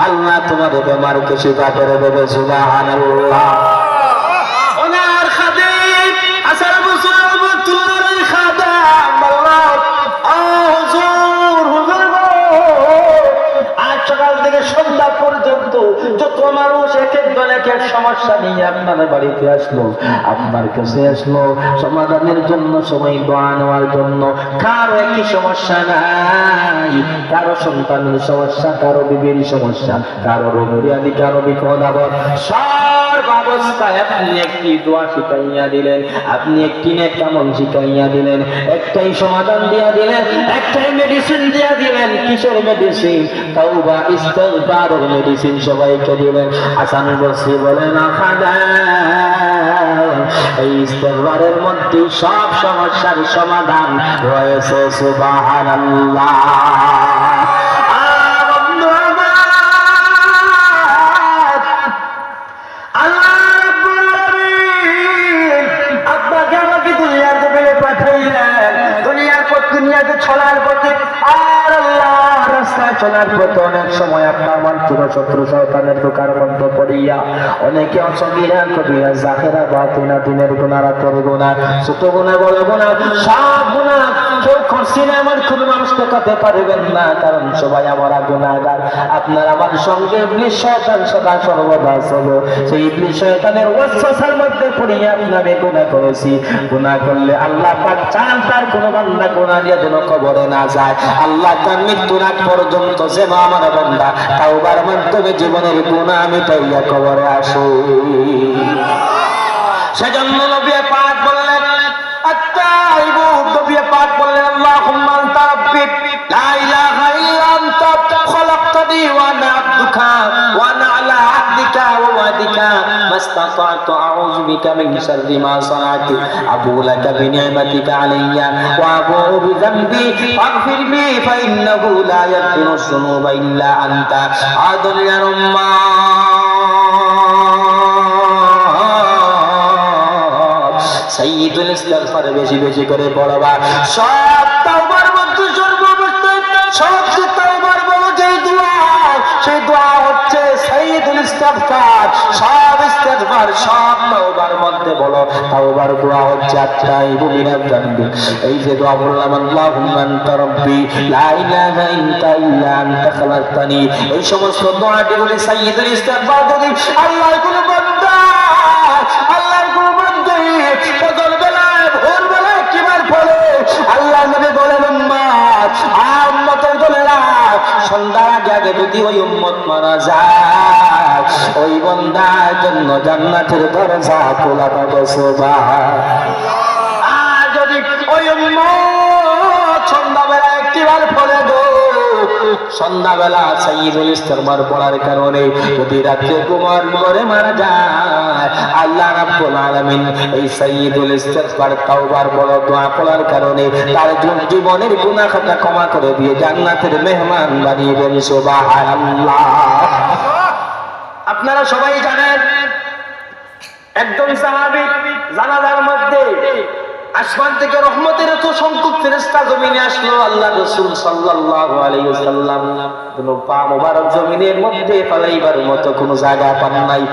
আল্লাহ তোমার বেমারকে শিফা করে দেবে। সুবহানাল্লাহ। ওনার খাদিম আসার বছর তোমার খাদাম আল্লাহ হুজুর হুজুর আজ সকাল থেকে সন্ধ্যা পর্যন্ত যত মানুষ এক এক দল এক এক সমস্যা নিয়ে আপনার বাড়িতে আসলো, আপনার কাছে আসলো সমাধানের জন্য, সময় দোয়া নেওয়ার জন্য। কারো একই সমস্যা নাই, কারো সন্তানের সমস্যা, কারো বিবির সমস্যা, কারো রোগ ব্যাধি, কারো বিপদ আপদ, সর্ব অবস্থায় আপনি একটি দোয়া শিখাইয়া দিলেন, আপনি একটি নেক আমল শিখাইয়া দিলেন, একটাই সমাধান দিয়া দিলেন, একটাই মেডিসিন দিয়া দিলেন। কিসের মেডিসিন? তাওবা ইস্তিগফারের মেডিসিন সবাইকে দিলেন। হাসান বসরি বলেন এই ইস্তিগফারের মধ্যে সব সমস্যার সমাধান রয়েছে। সুবহানাল্লাহ। চলার পথে অনেক সময় আপনার মন্ত্র শত্রু শয়তানের দোকার বন্ধ করিয়া অনেকে অসগীরা কবিরা জাহেরা বাতিনা দিনের গুনাহ রাতের গুনাহ ছোট গুনাহ বড় গুনাহ সব গুনাহ কেউ করছেন আমার কোন মানুষ দেখাতে পারবেন না, কারণ সবাই আমরা গুনাহগার। আপনার আমার সঙ্গে ইবলিস শয়তান সদা সর্বদা ছিল। সেই ইবলিস শয়তানের ওয়াসওয়াসার মধ্যে পড়িয়া আমি গুনাহ করেছি। গুনাহ করলে আল্লাহ পাক চান তার কোন বান্দা গুনাহ নিয়ে যেন কবরে না যায়। আল্লাহ তার মৃত্যুর আগ পর্যন্ত যেন আমার বান্দা তাওবার মাধ্যমে জীবনের গুনাহ মিটাইয়া কবরে আসে। সেজন্য নবী পাক বললেন আত্তাইবু, নবী পাক বললেন আল্লাহুম্মা আনতা রাব্বি লা ইলাহা ইল্লা আনতা খলাকতানি ওয়া আনা আবদুকা ওয়া আনা আলা আহদিকা ওয়া ওয়াদিকা মাস্তাতা'তু আউযু বিকা মিন শাররি মা সানা'তু আবু লাকা বিনি'মাতিকা আলাইয়া ওয়া আবু বিযামবি ফাগফিরলি ফাইন্নাহু লা ইয়াগফিরুয যুনুবা ইল্লা আনতা। আদল ইয়া সাইয়্যিদুল ইস্তিগফার বেশি বেশি করে পড়বা। সব তাওবার মধ্যে সর্বপ্রথম সবচেয়ে তাওবার বড় যে দোয়া, সেই দোয়া হচ্ছে সাইয়্যিদুল ইস্তিগফার। সব ইস্তিগফার সব তাওবার মধ্যে বলো তাওবার দোয়া হচ্ছে আত্তাইবু মিনাজ যামবি। এই যে দোয়া বললাম আল্লাহুম্মা আনতা রাব্বি লা ইলাহা ইল্লা আনতা খালাকতানি, এই সমস্ত দোয়াটি বলে সাইয়্যিদুল ইস্তিগফার। যদি আল্লাহর কোন বান্দা আল্লাহর কোন বান্দা ফজর বেলায় ভোর বেলায় কিবার পড়ে আল্লাহ নবী বলেন উম্মতের দলেরা সন্ধ্যার আগে আগে যদি ওই উম্মত মারা যায় ওই বান্দার জন্য জান্নাতের দরজা খোলা থাকে। সুবহানাল্লাহ। আর যদি ওই উম্মত সন্ধ্যাবেলা একটিবার পড়ে গো, সন্ধ্যাবেলা সাইয়্যিদুল ইস্তিগফার পড়ার কারণে যদি রাতে ঘুমার পরে মারা যায় আল্লাহ রাব্বুল আলামিন এই সাইয়্যিদুল ইস্তিগফার তাওবার বড় দোয়া পড়ার কারণে তার জীবনের গুনাহ খাতা ক্ষমা করে দিয়ে জান্নাতের মেহমান বানিয়ে দেন। সুবহানাল্লাহ। আপনারা সবাই জানেন একজন সাহাবী জানাজার মধ্যে আসমান থেকে রহমতের এত সংখ্যক ফেরেশতা জমিনে আসলো। আল্লাহ রাসূল সাল্লাল্লাহু আলাইহি ওয়াসাল্লাম কোন পা মোবারক জমিনের মধ্যে ফেলাইবার মতো কোনো জায়গা পান নাই।